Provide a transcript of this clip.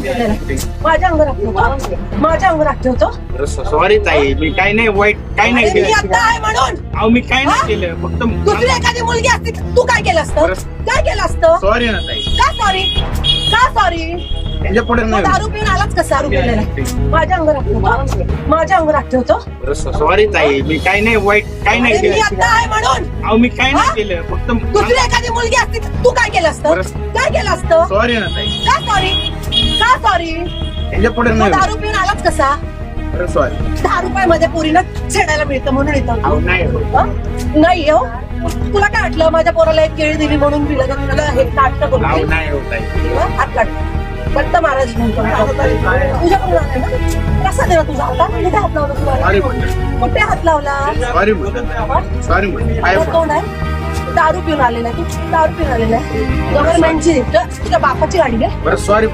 दारू पिलेला माझ्या अंगावर ठेवतो, माझ्या अंगावर ठेवतो. सॉरी ताई, मी काय नाही वाईट काय नाही अरे मी केलं. आता आहे म्हणून. अहो मी काय नाही केलं, फक्त दुसरी एखादी मुलगी असती तर तू काय केलं असतं? काय केलं असतं? सॉरी ना ताई. का सॉरी? का सॉरी? त्याच्या पुढे तू नाही. दारू पिऊन आलाच कसा? दारू पिलेला माझ्या अंगावर ठेवतो, माझ्या अंगावर ठेवतो. सॉरी ताई, मी काय नाही वाईट काय नाही अरे मी केलं. आता आहे म्हणून. अहो मी काय नाही केलं, फक्त दुसरी एखादी मुलगी असती तर तू काय केलं असतं? काय केलं असतं? सॉरी ना ताई. का सॉरी? का सॉरी? त्याच्या पुढे तू नाही. दारू पिऊन आलाच कसा? सॉरी. 10 रुपयामध्ये पोरीनं छेडायला मिळतं म्हणून येतं. अहो नाही नाही हो, तुला काय वाटलं माझ्या पोराला एक केळी दिली म्हणून दिलं का तुला हे नाटक अहो करून नाही होत ताई. हात काढ दत्त महाराज म्हणतो तुझ्याकडून आलाय ना. कसा दिला तुझा हात? कुठे हात लावला सॉरी तुला? म्हणलं. कुठे हात लावला? सॉरी म्हणलं. सॉरी म्हणलं. काय तुला कोण आहे? दारू पिऊन आलेला आहे तू, दारू पिऊन आलेला आहे. गव्हर्नमेंटची तुझ्या बापाची गाडी आहे. बरं सॉरी.